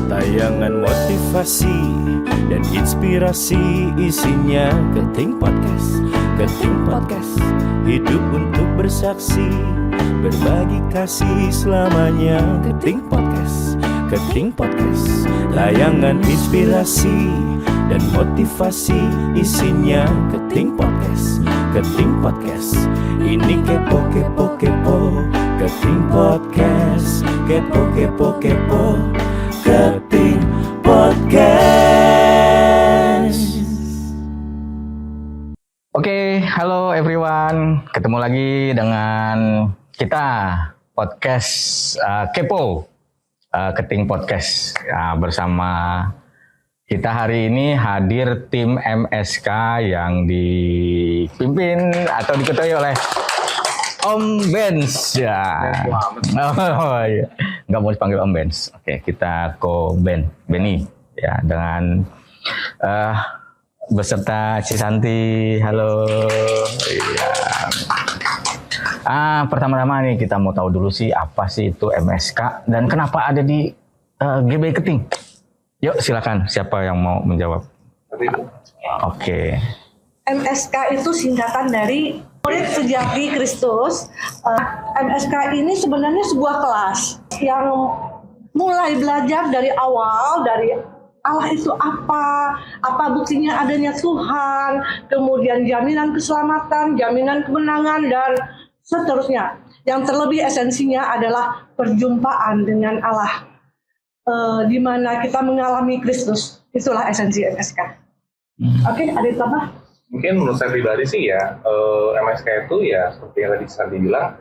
Tayangan motivasi dan inspirasi isinya Keting Podcast. Keting Podcast, hidup untuk bersaksi, berbagi kasih selamanya. Keting Podcast, Keting Podcast, tayangan inspirasi dan motivasi isinya Keting Podcast. Keting Podcast, ini kepo kepo kepo. Keting Podcast, kepo kepo kepo. Keting Podcast. Oke, halo everyone. Ketemu lagi dengan kita podcast Kepo Keting Podcast. Bersama kita hari ini hadir tim MSK yang dipimpin atau diketuai oleh Om Benz ya. Oh iya. Nggak mau dipanggil Om Benz. Oke, kita Benny ya, dengan beserta Cisanti. Halo. Iya. Pertama-tama nih kita mau tahu dulu sih apa sih itu MSK dan kenapa ada di GBI Keting. Yuk silakan, siapa yang mau menjawab? Oke. MSK itu singkatan dari Murid Sejati Kristus. MSK ini sebenarnya sebuah kelas yang mulai belajar dari awal, dari Allah itu apa buktinya adanya Tuhan, kemudian jaminan keselamatan, jaminan kemenangan, dan seterusnya. Yang terlebih esensinya adalah perjumpaan dengan Allah, di mana kita mengalami Kristus. Itulah esensi MSK. Oke, ada yang tambah? Mungkin menurut saya pribadi sih ya, MSK itu ya seperti yang tadi Santi bilang,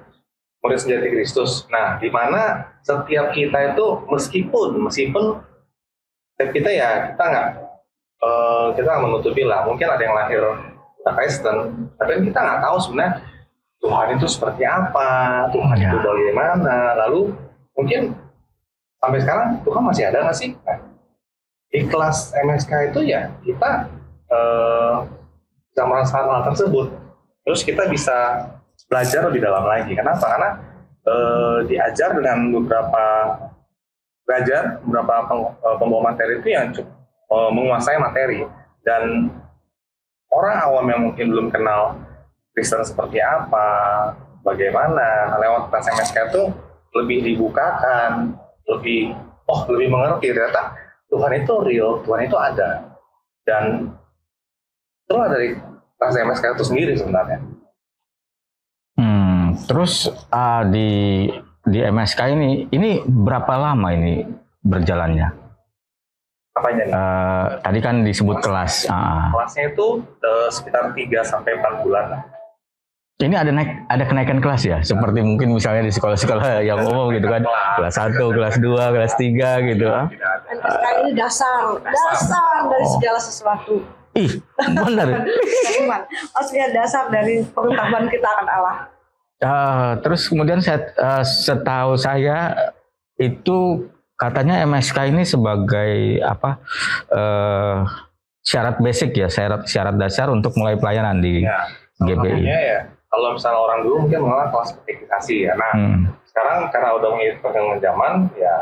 Murid Sejati Kristus. Nah, di mana setiap kita itu meskipun setiap kita ya kita nggak menutupi lah. Mungkin ada yang lahir Kristen, tapi kita nggak tahu sebenarnya Tuhan itu seperti apa, Tuhan itu bagaimana. Lalu mungkin sampai sekarang Tuhan masih ada nggak sih? Nah, di kelas MSK itu ya kita bisa merasakan hal tersebut, terus kita bisa belajar lebih dalam lagi. Kenapa? Karena diajar dengan beberapa pembawa materi itu yang cukup menguasai materi, dan orang awam yang mungkin belum kenal Kristen seperti apa, bagaimana, lewat kelas MSK itu lebih dibukakan, lebih mengerti ternyata Tuhan itu real, Tuhan itu ada, dan itulah dari kelas MSK itu sendiri sebenarnya. Terus di MSK ini berapa lama ini berjalannya? Apanya nih? Tadi kan disebut kelas. Kelasnya itu sekitar 3-4 bulan lah. Ini ada kenaikan kelas ya? Seperti mungkin misalnya di sekolah-sekolah yang umum gitu kan, kelas 1, kelas 2, kelas 3 gitu. MSK ini dasar dari segala sesuatu. Ih, benar. Maksudnya dasar dari pengetahuan kita akan Allah. Terus kemudian setahu saya itu katanya MSK ini sebagai syarat basic ya, syarat dasar untuk mulai pelayanan di GBI. Ya, kalau misalnya orang dulu mungkin mengenal kelas katekisasi ya. Nah, sekarang karena udah mengikuti perkembangan zaman ya,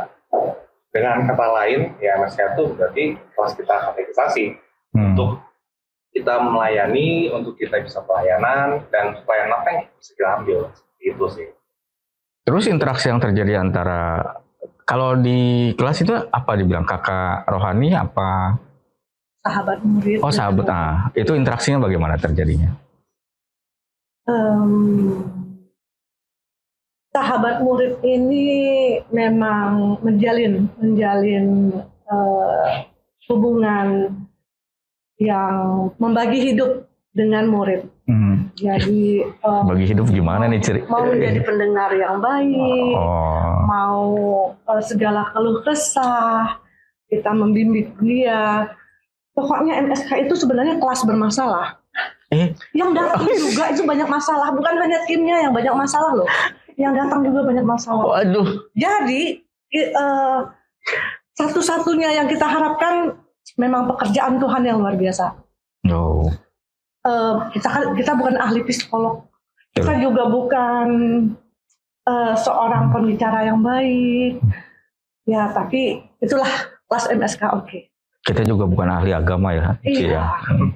dengan kata lain ya MSK itu berarti kelas kita katekisasi untuk kita melayani, untuk kita bisa pelayanan, dan pelayanan apa yang bisa kita ambil, itu sih. Terus interaksi yang terjadi antara, kalau di kelas itu apa dibilang, kakak rohani apa? Sahabat murid. Oh sahabat, itu interaksinya bagaimana terjadinya? Sahabat murid ini memang menjalin hubungan yang membagi hidup dengan murid. Jadi bagi hidup gimana nih mau menjadi pendengar yang baik, mau segala keluh kesah kita membimbing dia. Pokoknya MSK itu sebenarnya kelas bermasalah. Yang datang juga itu banyak masalah, bukan hanya timnya yang banyak masalah loh. Yang datang juga banyak masalah. Waduh. Jadi satu-satunya yang kita harapkan memang pekerjaan Tuhan yang luar biasa. No. Kita bukan ahli psikolog, Saya juga bukan seorang pembicara yang baik. Ya, tapi itulah kelas MSK oke. Kita juga bukan ahli agama ya, Ci, Iya. ya.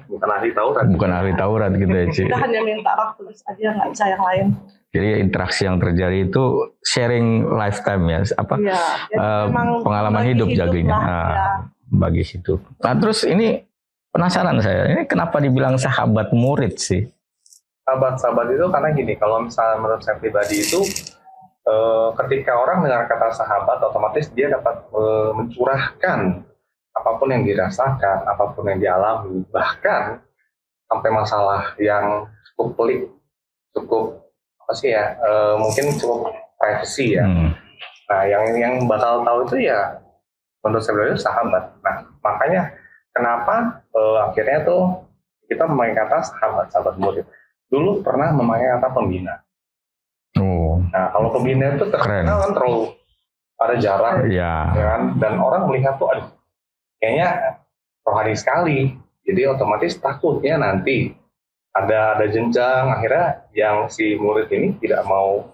Bukan ahli Taurat. Bukan ahli Taurat gitu ya, Ci. Kita hanya minta roh kudus aja, nggak bisa yang lain. Jadi interaksi yang terjadi itu sharing lifetime ya, apa Iya, jadi memang pengalaman bagi hidup hidup jadinya. lah, Nah, ya. bagi hidup. Nah, terus ini penasaran saya, ini kenapa dibilang sahabat murid sih? Sahabat-sahabat itu karena gini, kalau misalnya menurut saya pribadi itu ketika orang dengar kata sahabat, otomatis dia dapat mencurahkan apapun yang dirasakan, apapun yang dialami, bahkan sampai masalah yang cukup pelik, cukup apa sih ya, mungkin cukup privacy ya. Nah, yang bakal tahu itu ya menurut saya pribadi sahabat. Nah, makanya kenapa akhirnya tuh kita memakai kata sahabat murid. Dulu pernah memakai kata pembina. Nah, kalau pembina itu terkenal kan terlalu ada jarak, ya kan? Dan orang melihat tuh, aduh, kayaknya rohani sekali. Jadi otomatis takutnya nanti ada jenjang, akhirnya yang si murid ini tidak mau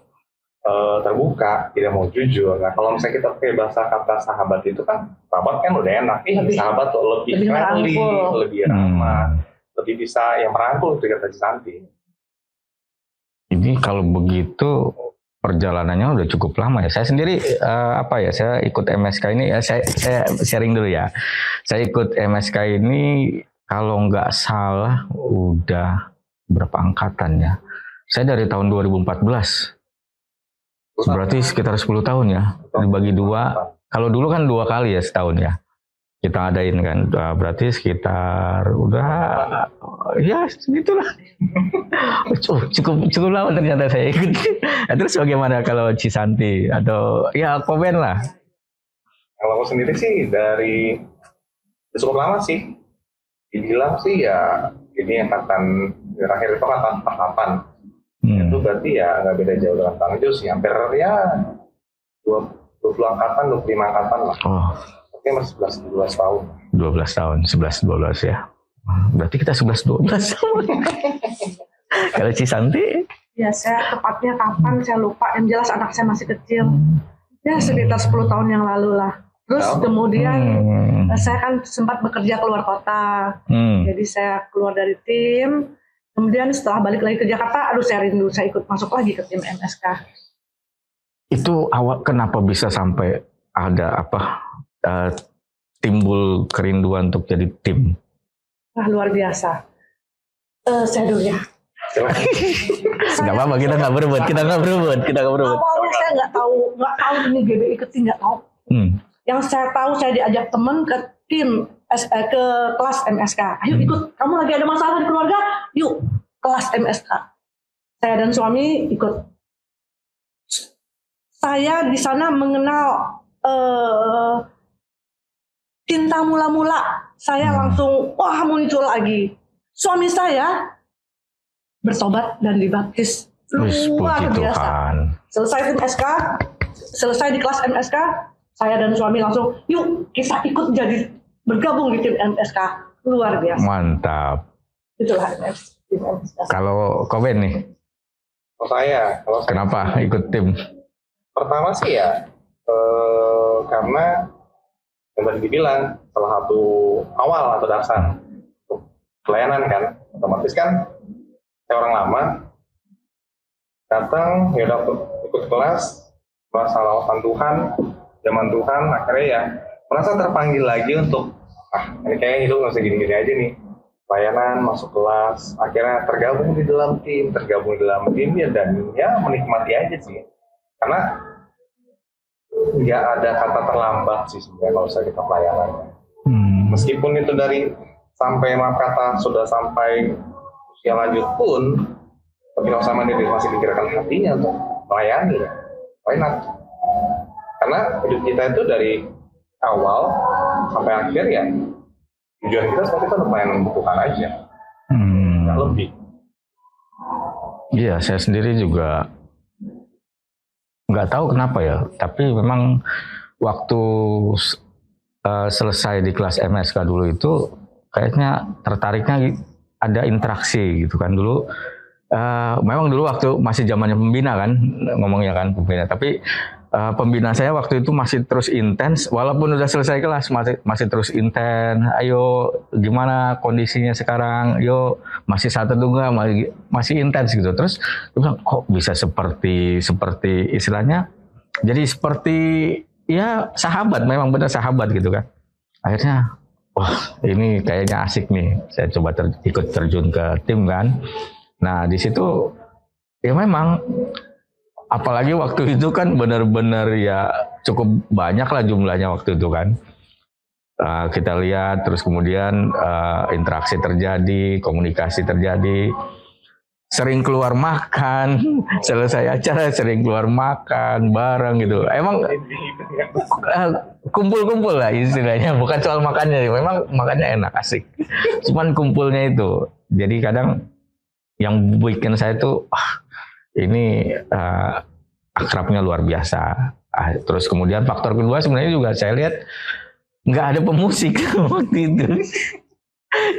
terbuka, tidak mau jujur. Nah, kalau misalnya kita pakai bahasa kata sahabat itu kan, sahabat kan udah enak. Sahabat tuh lebih friendly, lebih ramah, lebih bisa yang merangkul ketika terjadi. Ini kalau begitu perjalanannya udah cukup lama ya. Saya sendiri saya ikut MSK ini ya, saya sharing dulu ya. Saya ikut MSK ini kalau nggak salah udah berapa angkatan ya. Saya dari tahun 2014. Berarti sekitar 10 tahun ya. Dibagi 2. Kalau dulu kan 2 kali ya setahun ya. Kita adain kan, berarti sekitar udah ya segitulah. cukup lama ternyata saya ikut. Terus bagaimana kalau Cisanti atau ya komen lah? Kalau aku sendiri sih dari cukup lama sih. Dibilang sih ya ini angkatan terakhir itu angkatan 48. Itu berarti ya nggak beda jauh dengan Bang Jus, hampir ya 20 angkatan, 25 angkatan lah. Oke, masih 11-12 tahun. 12 tahun, 11-12 ya. Berarti kita 11-12 tahun. Kalau Cisanti? Ya, saya tepatnya kapan saya lupa. Yang jelas anak saya masih kecil. Ya, sekitar 10 tahun yang lalu lah. Terus kemudian saya kan sempat bekerja keluar kota. Jadi saya keluar dari tim. Kemudian setelah balik lagi ke Jakarta, saya rindu, saya ikut masuk lagi ke tim MSK. Itu awal kenapa bisa sampai ada timbul kerinduan untuk jadi tim? Wah, luar biasa. Saya dulu ya. Gak apa-apa, kita nggak berebut. Awalnya saya nggak tahu ini GBI Keting, nggak tahu. Yang saya tahu, saya diajak teman ke tim ke kelas MSK. Ayo ikut, kamu lagi ada masalah di keluarga, yuk kelas MSK. Saya dan suami ikut. Saya di sana mengenal cinta mula-mula. Saya langsung muncul lagi. Suami saya bertobat dan dibaptis. Luar biasa. Selesai tim SK, selesai di kelas MSK, saya dan suami langsung, yuk kita ikut jadi bergabung di tim MSK. Luar biasa. Mantap. Itulah tim MSK. Kalau Koben nih? Kalau saya kenapa ikut tim? Pertama sih ya, karena yang tadi dibilang salah satu awal atau dasar pelayanan kan, otomatis kan saya orang lama datang ya udah ikut kelas lawatan Tuhan, zaman Tuhan, akhirnya ya merasa terpanggil lagi untuk ini kayaknya hidup nggak usah gini-gini aja nih, pelayanan, masuk kelas, akhirnya tergabung di dalam tim ya, dan ya menikmati aja sih, karena nggak ada kata terlambat sih sebenarnya kalau saya kita pelayanan. Meskipun itu dari sampai sudah sampai usia lanjut pun, tapi kalau sama dia masih pikirkan hatinya untuk melayani, why not? Karena hidup kita itu dari awal sampai akhir ya tujuan kita seperti itu untuk pelayanan Tuhan aja, nggak lebih. Iya, saya sendiri juga nggak tahu kenapa ya, tapi memang waktu selesai di kelas MSK dulu itu kayaknya tertariknya ada interaksi gitu kan. Dulu Memang dulu waktu masih zamannya pembina kan, ngomongnya kan pembina. Tapi pembina saya waktu itu masih terus intens, walaupun udah selesai kelas masih terus intens. Ayo gimana kondisinya sekarang? Ayo masih satu nggak? Masih intens gitu. Terus dia bilang, kok bisa seperti istilahnya? Jadi seperti ya sahabat, memang benar sahabat gitu kan. Akhirnya, wah ini kayaknya asik nih. Saya coba ikut terjun ke tim kan. Nah di situ ya memang apalagi waktu itu kan benar-benar ya cukup banyak lah jumlahnya waktu itu kan. Kita lihat terus kemudian interaksi terjadi, komunikasi terjadi, sering keluar makan, selesai acara sering keluar makan bareng gitu. Emang kumpul-kumpul lah istilahnya, bukan soal makannya, memang makannya enak asik. Cuman kumpulnya itu, jadi kadang yang bikin saya tuh ini akrabnya luar biasa. Terus kemudian faktor kedua sebenarnya juga saya lihat nggak ada pemusik waktu itu.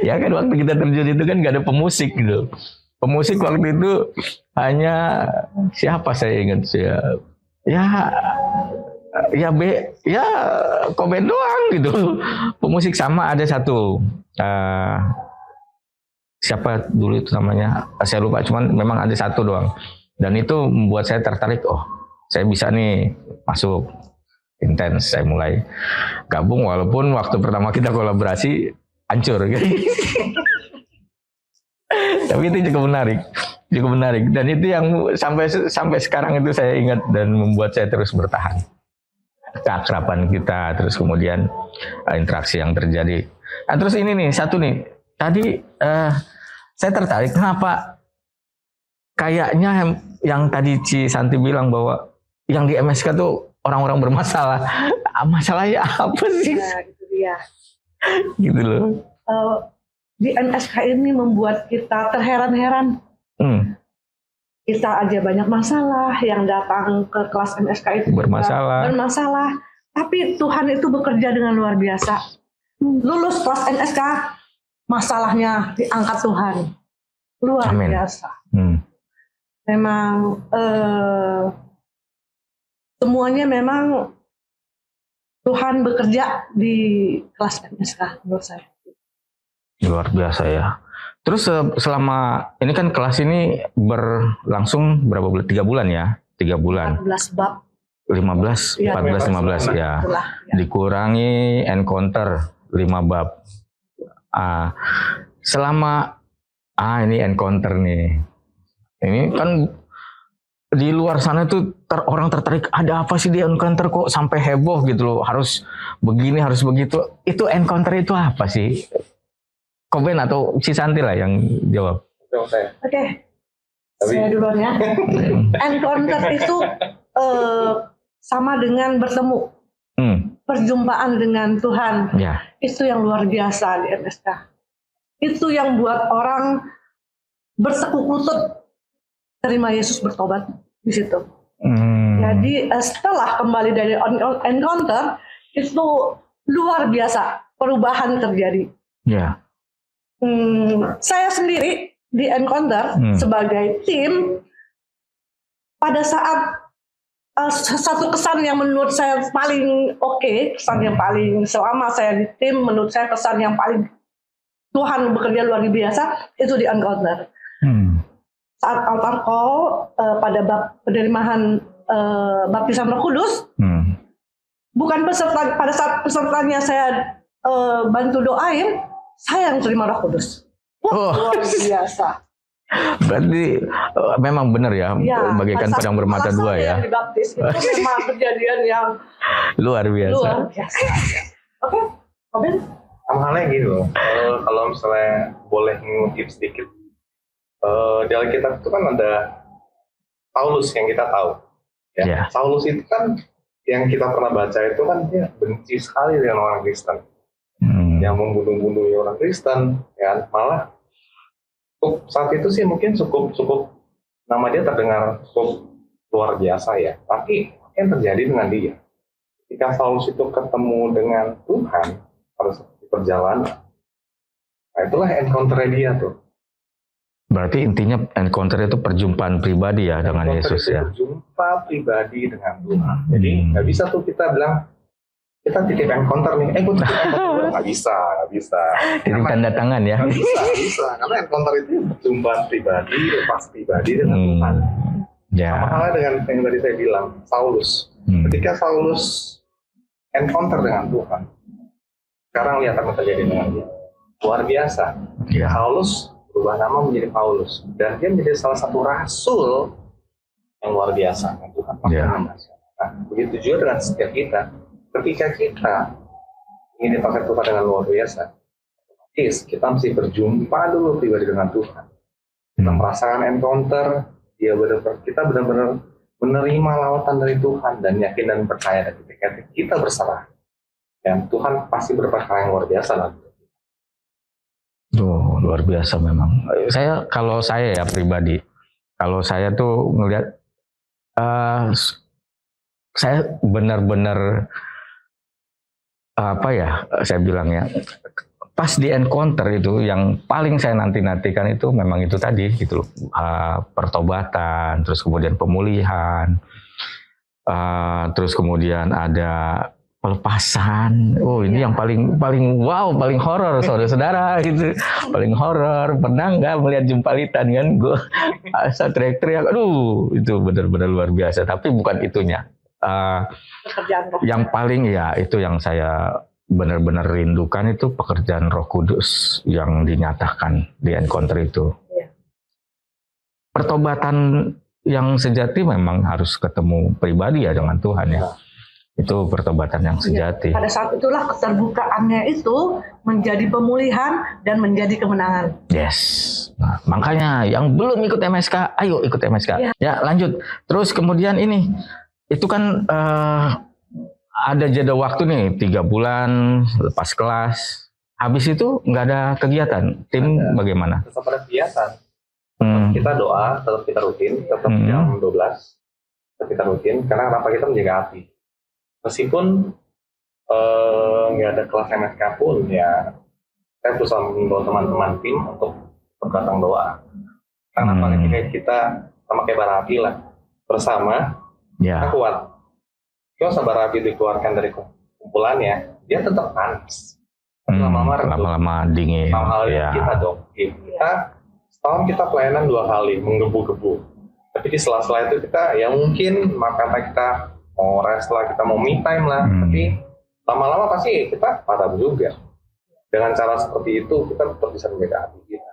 Ya kan waktu kita terjun itu kan nggak ada pemusik gitu. Pemusik waktu itu hanya siapa saya ingat ya Koben doang gitu. Pemusik sama ada satu. Siapa dulu itu namanya, saya lupa, cuman memang ada satu doang. Dan itu membuat saya tertarik, saya bisa nih masuk intens. Saya mulai gabung, walaupun waktu pertama kita kolaborasi hancur. Tapi itu cukup menarik. Dan itu yang sampai sekarang itu saya ingat dan membuat saya terus bertahan. Keakraban kita, terus kemudian interaksi yang terjadi. Nah, terus ini nih, satu nih. Tadi saya tertarik kenapa kayaknya yang tadi Ci Santi bilang bahwa yang di MSK tuh orang-orang bermasalah. Masalahnya apa sih? Nah, itu dia. Gitu loh. Di MSK ini membuat kita terheran-heran. Kita aja banyak masalah, yang datang ke kelas MSK itu bermasalah. Tapi Tuhan itu bekerja dengan luar biasa. Lulus kelas MSK, masalahnya diangkat Tuhan, luar biasa. Memang semuanya memang Tuhan bekerja di kelas MSK menurut saya. Luar biasa ya. Terus selama ini kan kelas ini berlangsung berapa bulan? 3 bulan ya? 3 bulan. 14 bab. 15, 14, 15 ya. Dikurangi encounter 5 bab. Selama ini encounter nih. Ini kan di luar sana tuh orang tertarik, ada apa sih di encounter kok sampai heboh gitu loh, harus begini, harus begitu. Itu encounter itu apa sih? Koben atau Ci Santi lah yang jawab. Oke. Saya duluan ya. Encounter itu sama dengan bertemu. Perjumpaan dengan Tuhan. Ya. Itu yang luar biasa di MSK. Itu yang buat orang bertekuk lutut terima Yesus, bertobat di situ. Jadi setelah kembali dari encounter itu luar biasa perubahan terjadi. Ya. Saya sendiri di encounter sebagai tim, pada saat satu kesan yang menurut saya paling kesan yang paling selama saya di tim, menurut saya kesan yang paling Tuhan bekerja luar biasa itu di encounter. Saat altar call pada bab penerimaan baptisan Roh Kudus, bukan peserta, pada saat pesertanya saya bantu doain, saya yang terima Roh Kudus. Luar biasa. Berarti memang benar ya, bagaikan pedang bermata dua ya. Dibaptis itu memang kejadian yang luar biasa. Oke, Koben? Sama halnya gini loh, kalau misalnya boleh ngutip sedikit, di Alkitab itu kan ada Paulus yang kita tahu. Ya. Paulus itu kan yang kita pernah baca itu kan dia benci sekali dengan orang Kristen. Yang membunuh-bunuh orang Kristen, ya malah saat itu sih mungkin cukup nama dia terdengar cukup luar biasa ya. Tapi yang terjadi dengan dia, ketika Paulus itu ketemu dengan Tuhan pada perjalanan, nah itulah encounter dia tuh. Berarti intinya encounter itu perjumpaan pribadi ya dengan Encounter Yesus itu ya. berjumpa pribadi dengan Tuhan. Jadi nggak bisa tuh kita bilang kita titip encounter nih, gue titip encounter, nggak bisa. Titip tanda tangan ya. Nggak bisa, karena encounter itu perjumpaan pribadi, lepas pribadi dengan Tuhan. Ya. Sama halnya dengan yang tadi saya bilang, Saulus. Ketika Saulus encounter dengan Tuhan, sekarang lihat apa terjadi dengan dia. Luar biasa. Ya. Saulus berubah nama menjadi Paulus, dan dia menjadi salah satu rasul yang luar biasa yang Tuhan pakai Ya. namanya. Nah, begitu juga dengan setiap kita. Ketika kita ingin dipakai Tuhan dengan luar biasa, kita mesti berjumpa dulu pribadi dengan Tuhan. Kita merasakan encounter, kita benar-benar menerima lawatan dari Tuhan dan yakin dan percaya, dan ketika kita berserah, dan Tuhan pasti berperkara yang luar biasa lah. Tuh, luar biasa memang. Kalau saya ya pribadi, kalau saya tuh ngelihat, saya benar-benar saya bilangnya, pas di encounter itu yang paling saya nantikan itu memang itu tadi gitu loh, pertobatan, terus kemudian pemulihan, terus kemudian ada pelepasan. Oh, ini yang paling paling horor saudara-saudara gitu. Paling horor. Pernah nggak melihat jumpalitan kan? Gue asal teriak-teriak. Aduh, itu benar-benar luar biasa. Tapi bukan itunya. Yang paling ya itu yang saya benar-benar rindukan itu pekerjaan Roh Kudus yang dinyatakan di encounter itu. Pertobatan yang sejati memang harus ketemu pribadi ya dengan Tuhan ya. Itu pertobatan yang sejati. Pada saat itulah keterbukaannya itu menjadi pemulihan dan menjadi kemenangan. Yes. Nah, makanya yang belum ikut MSK, ayo ikut MSK. Ya, lanjut. Terus kemudian ini, itu kan ada jeda waktu nih 3 bulan lepas kelas. Habis itu nggak ada kegiatan. Tim bagaimana? Tetap ada kegiatan. Kita doa, tetap kita rutin, tetap jam 12. Tetap kita rutin, karena kenapa kita menjaga api. Meskipun nggak ada kelas MSK pun, ya saya berusaha mengimbau teman-teman tim untuk datang doa. Karena ketika kita sama kayak bara api lah, bersama kita kuat. Kalau bara api dikeluarkan dari kumpulannya, dia tetap panas. Lama-lama dingin. Sama halnya kita dong. Kita setahun kita pelayanan 2 kali, menggebu-gebu. Tapi di sela-sela itu kita, ya mungkin makanya kita mau rest lah, kita mau me time lah, tapi lama-lama pasti kita padam juga. Dengan cara seperti itu kita tetap bisa menjaga hati kita.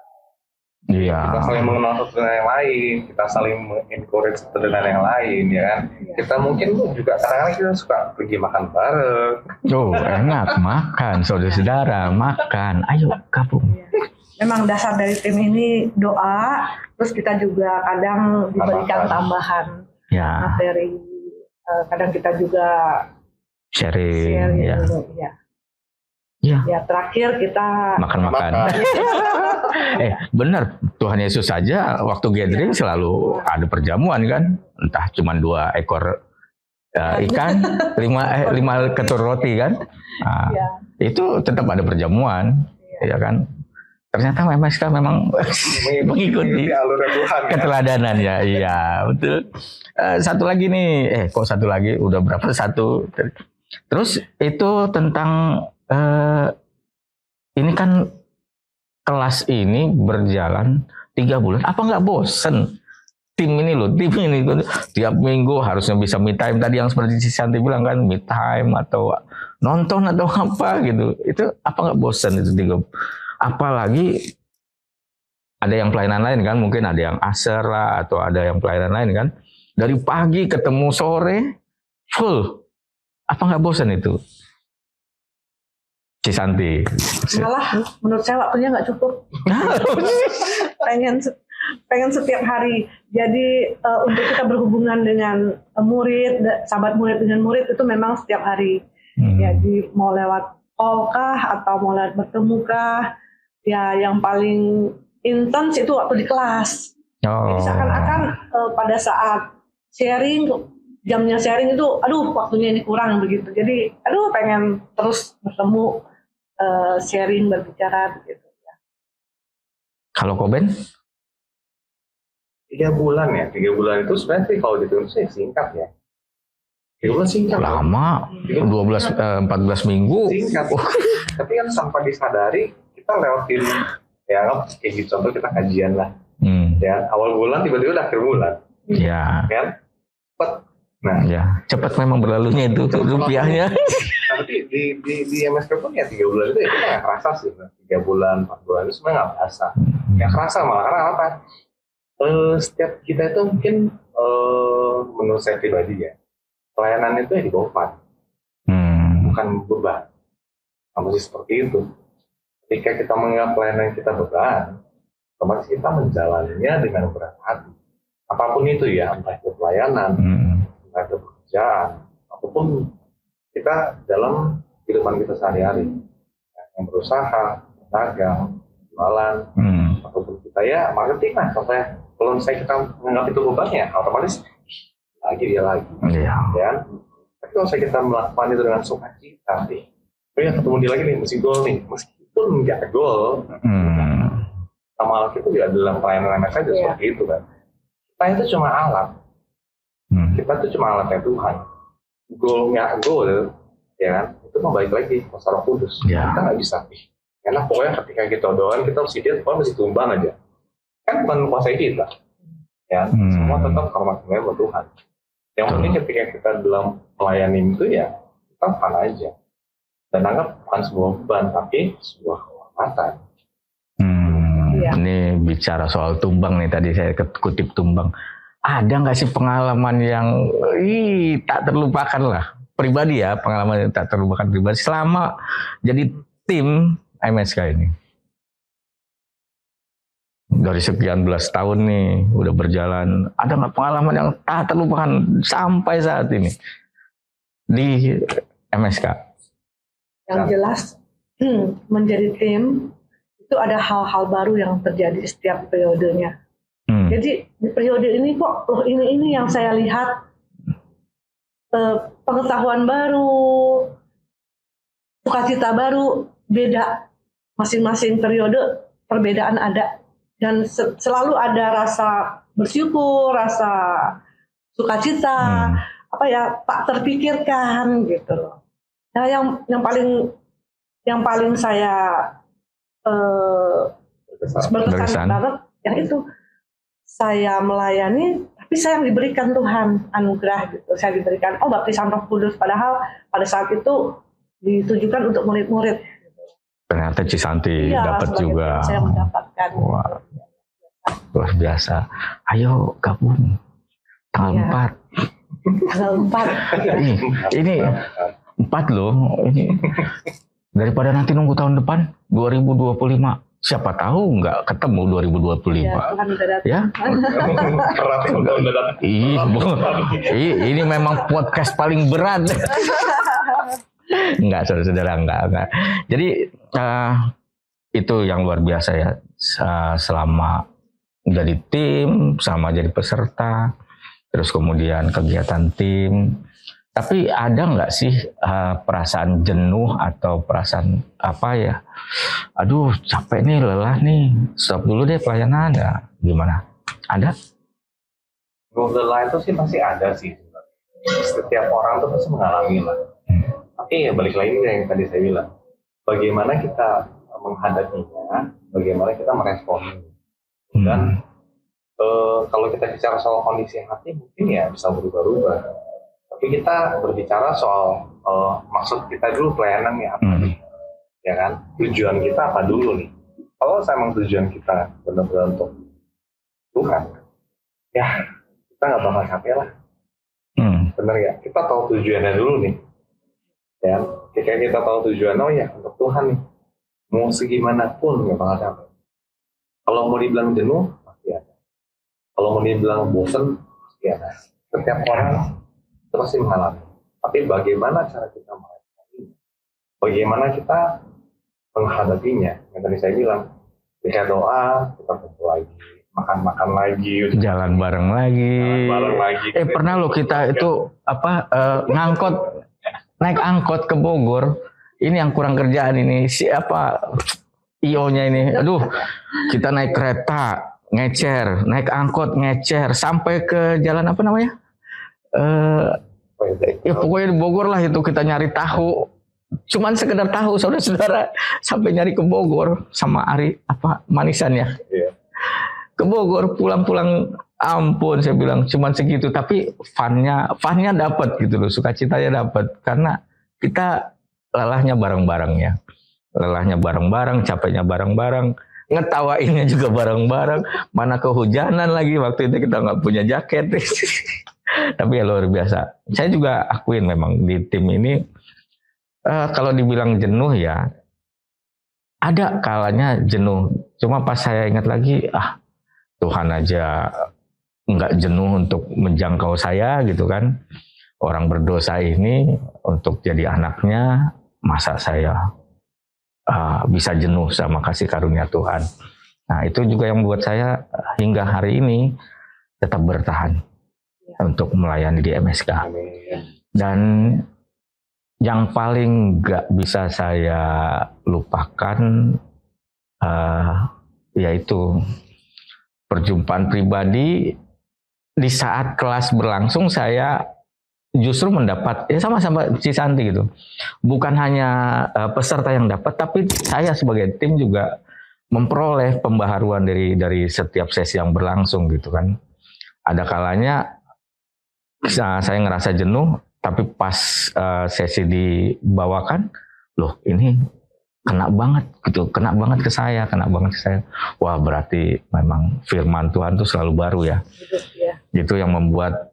Iya. Kita saling mengenal satu dengan yang lain, kita saling encourage satu dengan yang lain, ya kan. Kita mungkin juga kadang-kadang kita suka pergi makan bareng. Oh, enak makan, saudara-saudara makan. Ayo gabung. Memang dasar dari tim ini doa, terus kita juga kadang diberikan tambahan materi. Kadang kita juga sharing ya. Ya, terakhir kita makan-makan. Benar, Tuhan Yesus saja waktu gathering selalu ada perjamuan kan, entah cuma 2 ekor ikan, 5 ketur roti kan. Nah, itu tetap ada perjamuan, ya kan. Ternyata MSK memang mengikuti keteladanan ya, iya betul. Satu lagi nih, kok satu lagi, udah berapa satu. Terus itu tentang ini kan kelas ini berjalan 3 bulan, apa nggak bosen? Tim ini tiap minggu harusnya bisa me time tadi yang seperti si Santi bilang kan, me time atau nonton atau apa gitu. Itu apa nggak bosen itu 3? Apalagi ada yang pelayanan lain kan, mungkin ada yang aser lah atau ada yang pelayanan lain kan, dari pagi ketemu sore full, apa nggak bosan itu Cisanti? Malah menurut saya waktunya nggak cukup. pengen setiap hari. Jadi untuk kita berhubungan dengan murid, sahabat murid dengan murid itu memang setiap hari. Jadi mau lewat call kah atau mau lewat bertemu kah, ya yang paling intens itu waktu di kelas. Jadi seakan-akan pada saat sharing, jamnya sharing itu, aduh waktunya ini kurang begitu. Jadi aduh pengen terus bertemu, sharing, berbicara begitu. Kalau Koben? 3 bulan ya. 3 bulan itu sebenarnya sih kalau dihitung sih singkat ya. 3 bulan singkat. Lama, 14 minggu. Singkat. Tapi kan tanpa disadari kita lewatin ya kayak gitu, contoh kita kajian lah. Ya, awal bulan tiba-tiba udah akhir bulan. Ya. Kan? Cepet. Nah, ya, cepat memang berlalunya itu rupiahnya. Tapi di MSK pun ya 3 bulan itu ya kita nggak kerasa sih. 3 bulan, 4 bulan itu sebenarnya nggak kerasa. Nggak kerasa malah karena apa? Setiap kita itu mungkin menurut saya pribadi ya, pelayanan itu ya dibawa bukan beban. Masih seperti itu. Ketika kita menganggap pelayanan kita beban, otomatis kita menjalaninya dengan berat hati. Apapun itu ya, entah itu pelayanan, entah itu pekerjaan, ataupun kita dalam kehidupan kita sehari-hari. Yang berusaha, dagang, jualan, ataupun kita ya marketing lah. Contohnya, kalau misalnya kita menganggap itu beban ya, otomatis dia lagi. Ya. Tapi kalau misalnya kita melakukan itu dengan sukacita, ya ketemu dia lagi nih, mesti gol nih. Meskipun nggak gol, sama hal itu juga dalam pelayanan MSK saja seperti itu kan. Kita itu cuma alat. Kita itu cuma alatnya Tuhan. Gol nggak gol, ya kan? Itu balik lagi ke Roh Kudus. Kita nggak bisa. Karena pokoknya ketika kita doain, kita mesti dia, pokoknya mesti tumbang aja. Kan bukan kuasai kita. Ya, semua tetap hormatnya buat Tuhan. Yang penting ketika kita dalam pelayanan itu ya, kita fun aja. Dan anggap bukan sebuah beban, tapi sebuah kehormatan. Ini bicara soal tumbang nih, tadi saya kutip tumbang. Ada nggak sih pengalaman yang tak terlupakan lah? Pribadi ya, pengalaman yang tak terlupakan pribadi selama jadi tim MSK ini. Dari sekian belas tahun nih, udah berjalan. Ada nggak pengalaman yang tak terlupakan sampai saat ini di MSK? Yang jelas, menjadi tim itu ada hal-hal baru yang terjadi setiap periodenya. Jadi di periode ini kok loh ini yang saya lihat, pengetahuan baru, sukacita baru, beda. Masing-masing periode perbedaan ada, dan selalu ada rasa bersyukur, rasa sukacita, tak terpikirkan gitu loh. Nah yang paling saya berkesan banget yang itu, saya melayani tapi saya yang diberikan Tuhan anugerah gitu. Saya diberikan baptisan Roh Kudus, padahal pada saat itu ditujukan untuk murid-murid gitu. Ternyata Cisanti dapat juga. Saya mendapatkan. Wah, luar biasa. Ayo gabung tanggal 4. Tanggal 4. Ini 4 loh. Ini daripada nanti nunggu tahun depan 2025. Siapa tahu nggak ketemu 2025. Ya. Ini memang podcast paling berat. Enggak, saudara-saudara, enggak. Jadi itu yang luar biasa ya. Selama jadi tim, sama jadi peserta, terus kemudian kegiatan tim. Tapi ada nggak sih perasaan jenuh atau perasaan aduh capek nih, lelah nih, stop dulu deh pelayanan, ya gimana? Ada? Lelah itu sih pasti ada sih. Setiap orang tuh pasti mengalami lah. Tapi ya balik lagi yang tadi saya bilang, bagaimana kita menghadapinya, bagaimana kita meresponnya. Dan kalau kita bicara soal kondisi hati mungkin ya bisa berubah-ubah. Tapi kita berbicara soal maksud kita dulu pelayanan ya apa nih, ya kan? Tujuan kita apa dulu nih? Kalau memang tujuan kita benar-benar untuk Tuhan, ya kita nggak bakal capek lah. Benar ya? Kita tahu tujuannya dulu nih. Ya, ketika kita tahu tujuan, untuk Tuhan nih, mau segimana pun nggak bakal capek. Kalau mau dibilang jenuh, pasti ada. Kalau mau dibilang bosan, pasti ada. Setiap orang itu pasti mengalami. Tapi bagaimana cara kita menghadapinya? Bagaimana kita menghadapinya? Yang tadi saya bilang, ketika doa, kita kumpul lagi, makan-makan lagi, jalan bareng lagi. Pernah loh kita itu naik angkot ke Bogor. Ini yang kurang kerjaan ini. Siapa IO-nya ini? Aduh, kita naik kereta ngecer, naik angkot ngecer sampai ke jalan apa namanya? Ya pokoknya di Bogor lah itu kita nyari tahu. Cuman sekedar tahu saudara-saudara sampai nyari ke Bogor sama Ari apa manisannya. Iya. Ke Bogor pulang-pulang ampun saya bilang cuman segitu tapi funnya dapat gitu loh, sukacitanya dapat karena kita lelahnya bareng-bareng ya. Lelahnya bareng-bareng, capeknya bareng-bareng, ngetawainnya juga bareng-bareng, mana kehujanan lagi waktu itu kita nggak punya jaket. Tapi ya luar biasa. Saya juga akuin memang di tim ini kalau dibilang jenuh ya ada kalanya jenuh. Cuma pas saya ingat lagi Tuhan aja nggak jenuh untuk menjangkau saya gitu kan. Orang berdosa ini untuk jadi anaknya masa saya bisa jenuh sama kasih karunia Tuhan. Nah itu juga yang membuat saya hingga hari ini tetap bertahan untuk melayani di MSK. Dan yang paling gak bisa saya lupakan yaitu perjumpaan pribadi di saat kelas berlangsung saya justru mendapat sama-sama Cisanti gitu. Bukan hanya peserta yang dapat tapi saya sebagai tim juga memperoleh pembaharuan dari setiap sesi yang berlangsung gitu kan. Ada kalanya saya ngerasa jenuh, tapi pas sesi dibawakan, loh ini kena banget gitu, kena banget ke saya. Wah berarti memang firman Tuhan itu selalu baru ya. Itu yang membuat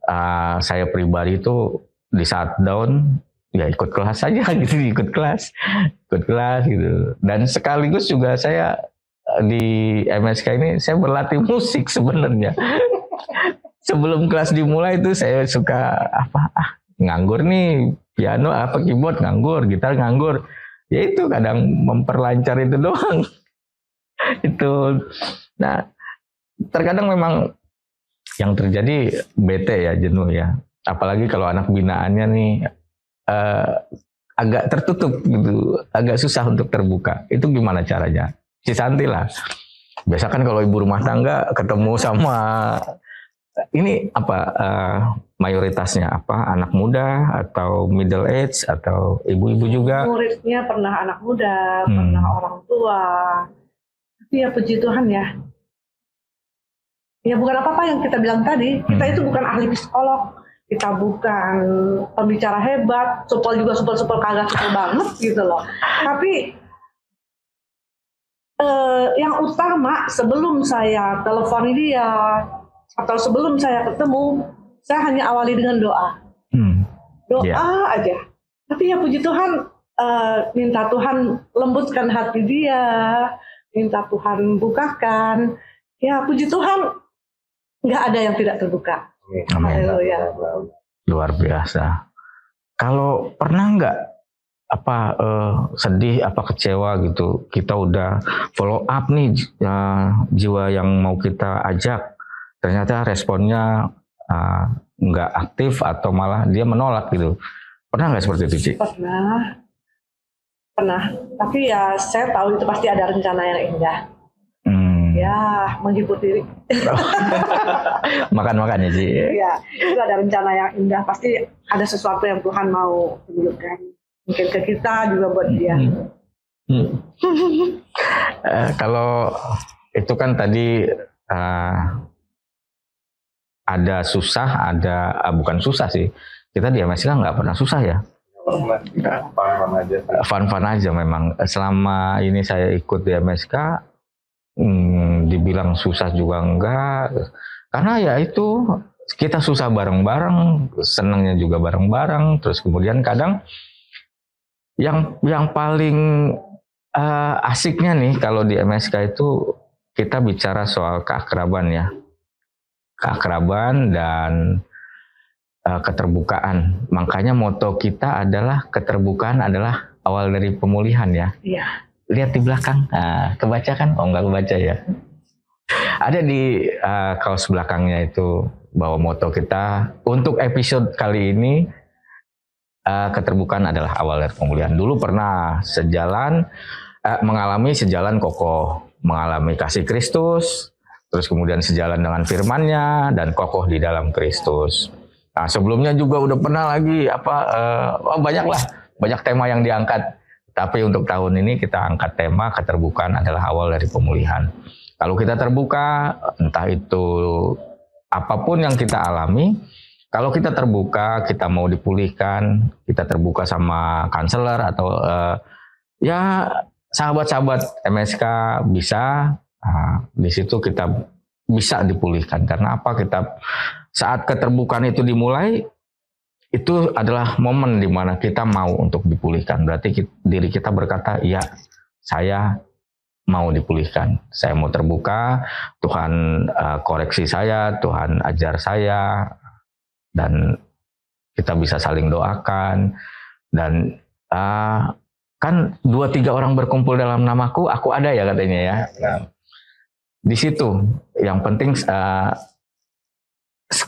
saya pribadi itu di saat down, ya ikut kelas saja gitu, ikut kelas gitu. Dan sekaligus juga saya di MSK ini saya berlatih musik sebenarnya. Sebelum kelas dimulai itu saya suka nganggur nih, piano keyboard nganggur, gitar nganggur. Ya itu kadang memperlancar itu doang. Itu. Nah, terkadang memang yang terjadi bete ya, jenuh ya. Apalagi kalau anak binaannya nih agak tertutup gitu, agak susah untuk terbuka. Itu gimana caranya? Cisanti lah. Biasa kan kalau ibu rumah tangga ketemu sama ini mayoritasnya anak muda atau middle age atau ibu-ibu juga? Muridnya pernah anak muda, pernah orang tua. Tapi ya puji Tuhan ya. Ya bukan apa-apa yang kita bilang tadi. Kita itu bukan ahli psikolog. Kita bukan pembicara hebat. Supel kagak supel banget gitu loh. Tapi yang utama sebelum saya telepon dia atau sebelum saya ketemu, saya hanya awali dengan doa. Doa aja. Tapi ya puji Tuhan, minta Tuhan lembutkan hati dia, minta Tuhan bukakan. Ya puji Tuhan, nggak ada yang tidak terbuka. Haleluya. Luar biasa. Kalau pernah nggak sedih, kecewa gitu, kita udah follow up nih jiwa yang mau kita ajak. Ternyata responnya nggak aktif atau malah dia menolak gitu. Pernah nggak seperti itu, Ci? Pernah. Tapi ya saya tahu itu pasti ada rencana yang indah. Ya, menghibur diri. Makan-makan ya, Ci? Ya, itu ada rencana yang indah. Pasti ada sesuatu yang Tuhan mau tunjukkan. Mungkin ke kita juga buat dia. Kalau itu kan tadi ada susah, ada bukan susah sih. Kita di MSK nggak pernah susah ya. Fun-fun aja memang. Selama ini saya ikut di MSK, dibilang susah juga enggak. Karena ya itu kita susah bareng-bareng, senangnya juga bareng-bareng. Terus kemudian kadang yang paling asiknya nih kalau di MSK itu kita bicara soal keakraban ya. Keakraban dan keterbukaan. Makanya moto kita adalah keterbukaan adalah awal dari pemulihan ya. Iya. Lihat di belakang, kebaca kan? Oh enggak kebaca ya. Ada di kaos belakangnya itu bahwa moto kita untuk episode kali ini keterbukaan adalah awal dari pemulihan. Dulu pernah mengalami sejalan kokoh, mengalami kasih Kristus. terus kemudian sejalan dengan firman-Nya dan kokoh di dalam Kristus. Nah, sebelumnya juga udah pernah lagi banyak tema yang diangkat. Tapi untuk tahun ini kita angkat tema keterbukaan adalah awal dari pemulihan. Kalau kita terbuka, entah itu apapun yang kita alami, kalau kita terbuka, kita mau dipulihkan, kita terbuka sama konselor atau ya sahabat-sahabat MSK bisa, di situ kita bisa dipulihkan. Karena apa? Kita saat keterbukaan itu dimulai, itu adalah momen di mana kita mau untuk dipulihkan. Berarti diri kita berkata, iya, saya mau dipulihkan. Saya mau terbuka, Tuhan koreksi saya, Tuhan ajar saya, dan kita bisa saling doakan. Dan kan 2-3 orang berkumpul dalam namaku, aku ada ya katanya ya. Nah, di situ yang penting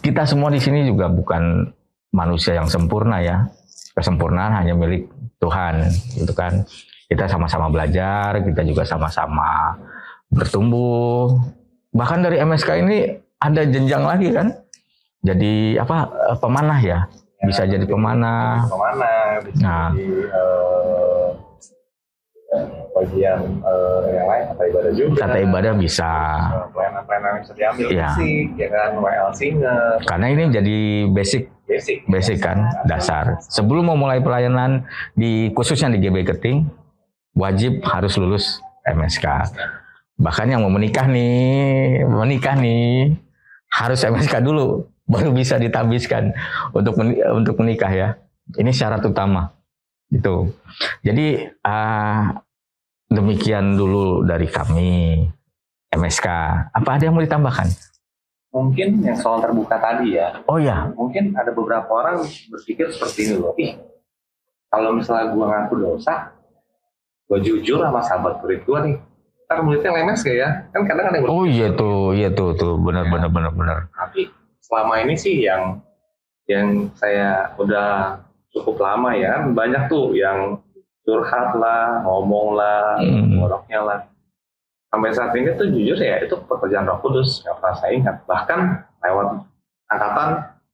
kita semua di sini juga bukan manusia yang sempurna ya. Kesempurnaan hanya milik Tuhan, gitu kan. Kita sama-sama belajar, kita juga sama-sama bertumbuh. Bahkan dari MSK ini ada jenjang lagi kan. Jadi pemanah ya. Bisa jadi pemanah. Bisa jadi bagian yang lain, kata ibadah juga. Kata ibadah bisa. Pelayanan-pelayanan yang bisa diambil Ya. musik, ya kan, WL singer. Karena ini jadi basic kan, dasar. Sebelum mau mulai pelayanan khususnya di GB Keting, wajib harus lulus MSK. Bahkan yang mau menikah nih harus MSK dulu, baru bisa ditabiskan untuk menikah ya. Ini syarat utama. Gitu. Jadi demikian dulu dari kami MSK. Apa ada yang mau ditambahkan? Mungkin yang soal terbuka tadi ya. Oh ya. Mungkin ada beberapa orang berpikir seperti ini loh. Kalau misalnya gue ngaku dosa, gue jujur sama sahabat murid gue nih, ntar muridnya lemes gak ya? Kan kadang ada yang Oh iya tuh, benar. Tapi selama ini sih yang saya udah cukup lama ya, banyak tuh yang curhat lah, ngomong lah, ngoroknya lah. Sampai saat ini tuh jujur ya, itu pekerjaan Roh Kudus yang pernah saya ingat. Bahkan lewat angkatan,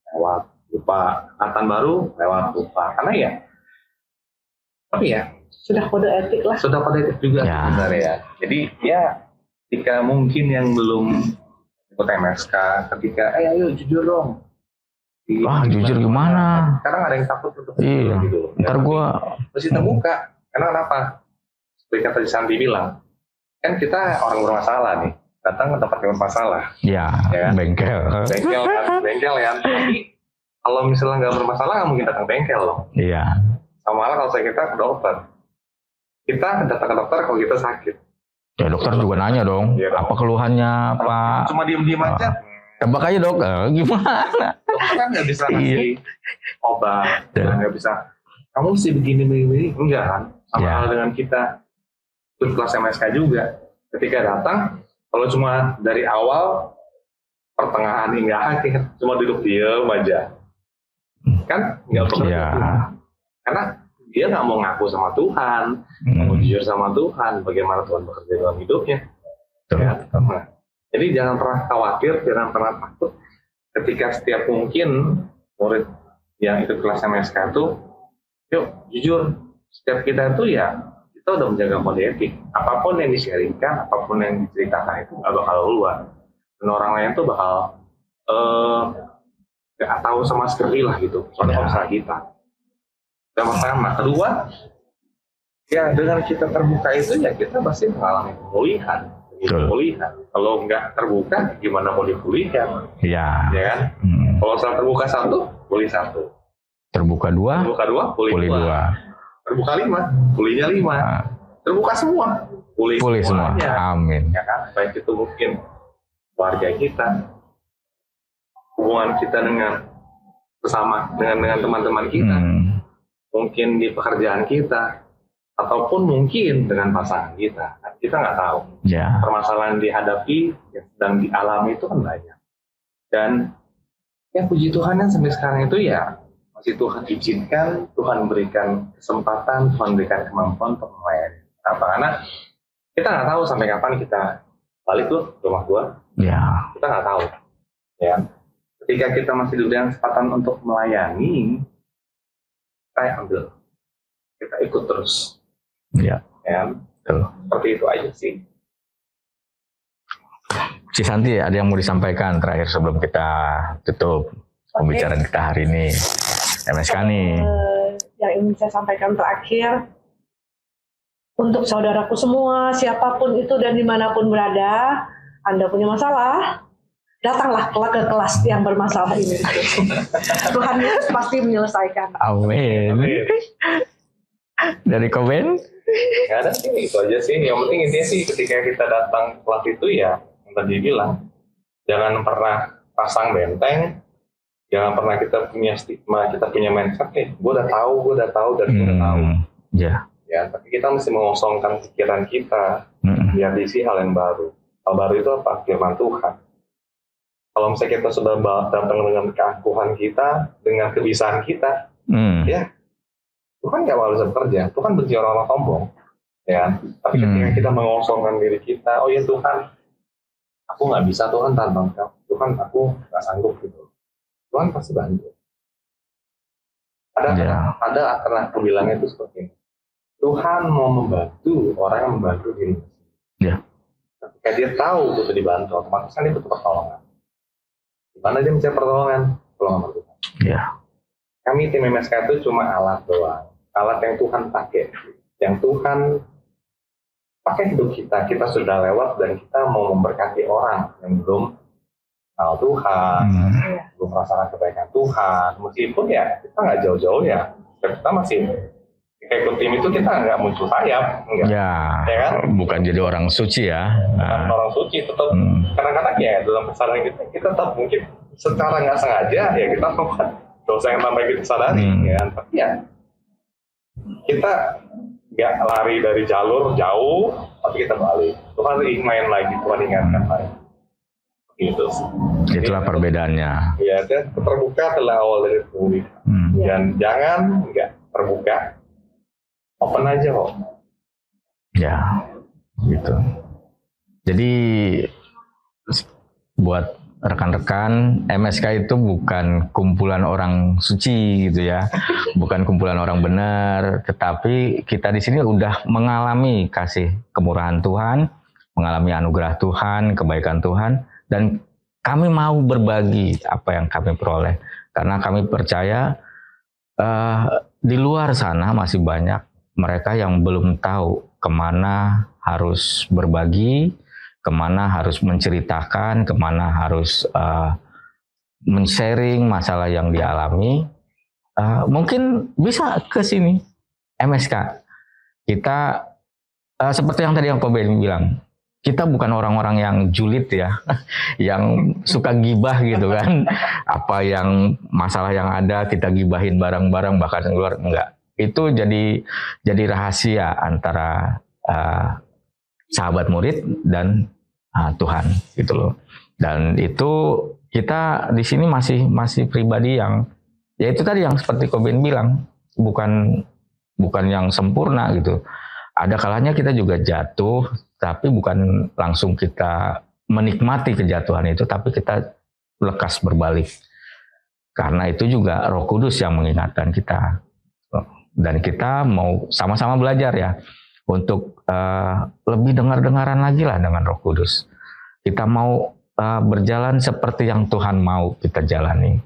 lewat lupa, angkatan baru, lewat lupa. Karena ya, tapi ya, Sudah kode etik lah. sudah pada etik juga Ya. sebenarnya ya. Jadi ya, ketika mungkin yang belum ikut MSK, ketika, ayo jujur dong. Wah, jujur gimana? Sekarang ada yang takut untuk Iya. gitu. Ntar gue Mesti terbuka. Karena kenapa? Seperti kata Santi bilang, kan kita orang bermasalah nih, datang ke tempat yang bermasalah. ya bengkel. Bengkel ya. Tapi kalau misalnya nggak bermasalah, nggak mungkin datang bengkel loh. Iya. Sama lah kalau kita ke dokter. Kita datang ke dokter kalau kita sakit. Ya dokter juga nanya dong, Iya, dong. apa keluhannya Pak? Cuma diem-diem aja. Tebak aja dok, gimana? Dokter kan nggak bisa ngasih obat, Iya. nggak bisa. Kamu mesti begini, enggak kan? Sama Iya. hal dengan kita ikut kelas MSK juga. Ketika datang, kalau cuma dari awal, pertengahan hingga akhir, cuma duduk diem aja, kan nggak perlu. Iya. Karena dia nggak mau ngaku sama Tuhan, nggak mau jujur sama Tuhan, bagaimana Tuhan bekerja dalam hidupnya. Ya. Nah, jadi jangan pernah khawatir, jangan pernah takut. Ketika setiap mungkin murid yang ikut kelas MSK itu, yuk jujur, setiap kita itu ya, kita udah menjaga kode etik. Apapun yang di-sharingkan, apapun yang diceritakan itu nggak bakal keluar. Dan orang lain tuh bakal nggak tahu sama sekali lah gitu soal usaha kita. Yang pertama, kedua, ya dengan kita terbuka itu ya kita pasti mengalami pemulihan. Pemulihan. Kalau nggak terbuka, gimana mau dipulihkan? Iya. Ya kan? Kalau salah terbuka satu, pulih satu. Terbuka dua, Terbuka dua, pulih dua. Terbuka 5, pulihnya 5. Terbuka semua, pulih semua. semuanya. Amin. Ya kan? Baik itu mungkin keluarga kita, hubungan kita dengan bersama dengan teman-teman kita, mungkin di pekerjaan kita, ataupun mungkin dengan pasangan kita. Nah, kita nggak tahu. Ya. Permasalahan dihadapi yang sedang dialami itu kan banyak. Dan ya puji Tuhan yang sampai sekarang itu ya masih Tuhan izinkan, Tuhan berikan kesempatan, Tuhan berikan kemampuan untuk melayani. Apa? Karena kita nggak tahu sampai kapan kita balik tuh ke rumah gua. Ya. Kita nggak tahu, ya. Ketika kita masih diberi kesempatan untuk melayani, kita ambil, kita ikut terus, Ya. ya. Betul. Seperti itu aja sih. Cisanti, ada yang mau disampaikan terakhir sebelum kita tutup pembicaraan kita hari ini? MSK nih. Yang ingin saya sampaikan terakhir, untuk saudaraku semua, siapapun itu dan dimanapun berada, Anda punya masalah, datanglah ke kelas yang bermasalah ini. Tuhan Yesus pasti menyelesaikan. Amin. Dari Koben? Nggak ada sih, itu aja sih. Yang penting intinya sih ketika kita datang ke kelas itu ya, yang tadi bilang, jangan pernah pasang benteng, jangan pernah kita punya stigma, kita punya mindset nih, gue udah tahu, dan gue udah tahu. Ya. Ya, tapi kita mesti mengosongkan pikiran kita, biar diisi hal yang baru. Hal baru itu apa? Firman Tuhan. Kalau misalnya kita sudah datang dengan keangkuhan kita, dengan kebisaan kita, ya, Tuhan nggak harus bekerja. Tuhan benci orang-orang sombong. Ya, tapi ketika kita mengosongkan diri kita, oh ya Tuhan, aku nggak bisa Tuhan tanpa Engkau. Tuhan, aku nggak sanggup gitu. Tuhan pasti bantu. Ada karena bilangnya itu seperti ini. Tuhan mau membantu orang yang membantu dirinya. Ya. Ketika dia tahu itu dibantu, otomatis kan dia butuh pertolongan. Di mana dia mencari pertolongan? Pertolongan Tuhan. Ya. Kami tim MSK itu cuma alat doang. Alat yang Tuhan pakai. Yang Tuhan pakai hidup kita. Kita sudah lewat dan kita mau memberkati orang yang belum kenal Tuhan, belum merasakan kebaikan Tuhan. Meskipun ya kita nggak jauh-jauh ya. Kita masih kayak ikut tim itu kita nggak muncul sayap, enggak. Ya kan? Bukan jadi orang suci ya. Bukan orang suci, tetap kadang-kadang ya dalam kesadaran kita tetap mungkin secara nggak sengaja ya kita membuat dosa yang tanpa kita sadari, ya. Tapi ya kita nggak lari dari jalur jauh, tapi kita balik. Tuhan main lagi, Tuhan ingatkan lagi. Gitu. Itulah perbedaannya. Ya, dan terbuka adalah awal dari pemulihan. Dan jangan nggak terbuka. Open aja kok. Ya, gitu. Jadi buat rekan-rekan, MSK itu bukan kumpulan orang suci gitu ya, bukan kumpulan orang benar, tetapi kita di sini udah mengalami kasih kemurahan Tuhan, mengalami anugerah Tuhan, kebaikan Tuhan, dan kami mau berbagi apa yang kami peroleh, karena kami percaya di luar sana masih banyak mereka yang belum tahu kemana harus berbagi, kemana harus menceritakan, kemana harus men-sharing masalah yang dialami. Mungkin bisa ke sini, MSK. Kita seperti yang tadi yang Pak Ben bilang, kita bukan orang-orang yang julid ya, yang suka gibah gitu kan. Apa yang masalah yang ada kita gibahin bareng-bareng bahkan keluar, enggak. Itu jadi rahasia antara sahabat murid dan Tuhan gitu loh. Dan itu kita di sini masih pribadi yang ya itu tadi yang seperti Koben bilang, bukan yang sempurna gitu. Ada kalanya kita juga jatuh, tapi bukan langsung kita menikmati kejatuhan itu, tapi kita lekas berbalik. Karena itu juga Roh Kudus yang mengingatkan kita. Dan kita mau sama-sama belajar ya untuk lebih dengar-dengaran lagi lah dengan Roh Kudus. Kita mau berjalan seperti yang Tuhan mau kita jalani.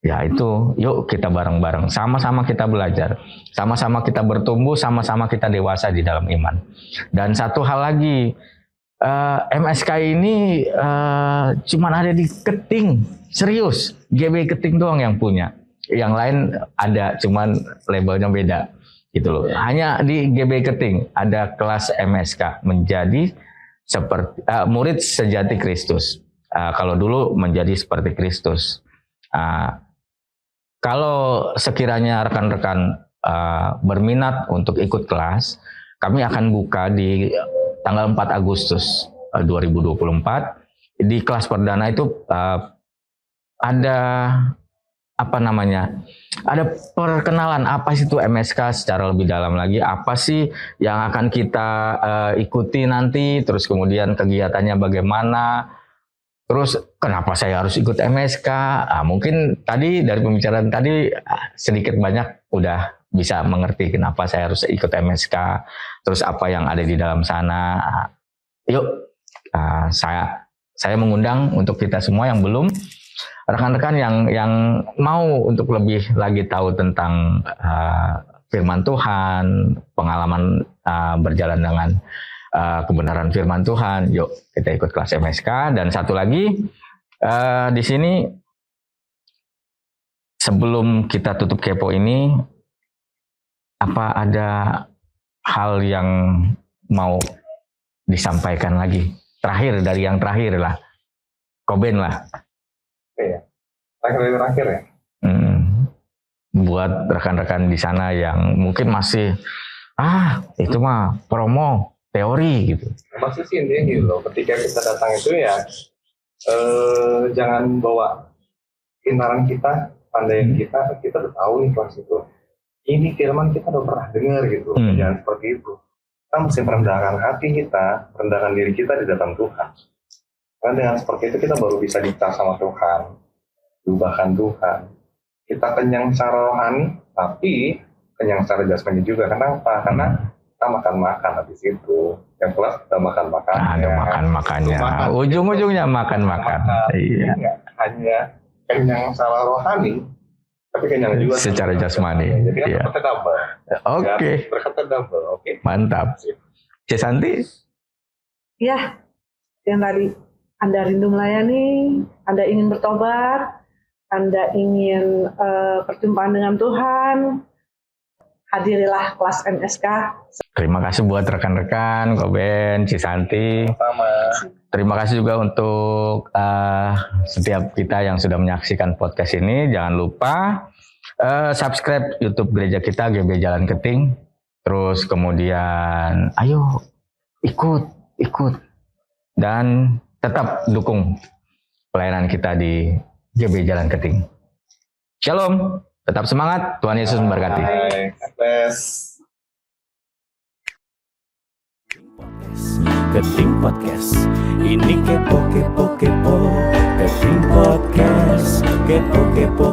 Ya itu, yuk kita bareng-bareng, sama-sama kita belajar, sama-sama kita bertumbuh, sama-sama kita dewasa di dalam iman. Dan satu hal lagi, MSK ini cuma ada di Keting, serius, GB Keting doang yang punya. Yang lain ada, cuman labelnya beda gitu loh. Hanya di GB Keting ada kelas MSK menjadi seperti murid sejati Kristus. Kalau dulu menjadi seperti Kristus. Kalau sekiranya rekan-rekan berminat untuk ikut kelas, kami akan buka di tanggal 4 Agustus 2024. Di kelas perdana itu ada apa namanya, ada perkenalan apa sih itu MSK secara lebih dalam lagi, apa sih yang akan kita ikuti nanti, terus kemudian kegiatannya bagaimana, terus kenapa saya harus ikut MSK. Mungkin tadi dari pembicaraan tadi sedikit banyak udah bisa mengerti kenapa saya harus ikut MSK, terus apa yang ada di dalam sana. Yuk, saya mengundang untuk kita semua yang belum, rekan-rekan yang mau untuk lebih lagi tahu tentang firman Tuhan, pengalaman berjalan dengan kebenaran firman Tuhan, yuk kita ikut kelas MSK. Dan satu lagi di sini, sebelum kita tutup kepo ini, apa ada hal yang mau disampaikan lagi? Terakhir, dari yang terakhir lah. Koben lah. Iya. Terakhir ya. Buat rekan-rekan di sana yang mungkin masih, itu mah promo, teori gitu. Maksud sih intinya gitu loh. Ketika kita datang itu ya, jangan bawa pintaran kita, pandaian kita udah tahu nih kelas itu. Ini firman kita udah pernah dengar gitu. Jangan seperti itu. Kita mesti merendahkan hati kita, merendahkan diri kita di depan Tuhan. Karena dengan seperti itu kita baru bisa dicas sama Tuhan, diubahkan Tuhan. Kita kenyang secara rohani, tapi kenyang secara jasmani juga. Kenapa? Karena kita makan-makan habis itu. Yang kelas kita makan-makan. Ada makan-makannya. Ujung-ujungnya makan-makan. Iya. Hanya kenyang secara rohani, tapi kenyang juga secara jasmani. Jadi kan iya. berkata double. Oke. Ya, berkata double. Oke. Mantap. Cisanti? Ya, yang tadi Anda rindu melayani, Anda ingin bertobat, Anda ingin perjumpaan dengan Tuhan, hadirilah kelas MSK. Terima kasih buat rekan-rekan, Koben, Cisanti. Sama. Terima kasih juga untuk setiap kita yang sudah menyaksikan podcast ini. Jangan lupa subscribe YouTube gereja kita, GB Jalan Keting. Terus kemudian ayo ikut. Dan tetap dukung pelayanan kita di GB Jalan Keting. Shalom, tetap semangat, Tuhan Yesus memberkati. Bye. Bless. Keting Podcast. Ini kepo. Keting Podcast. Kepo.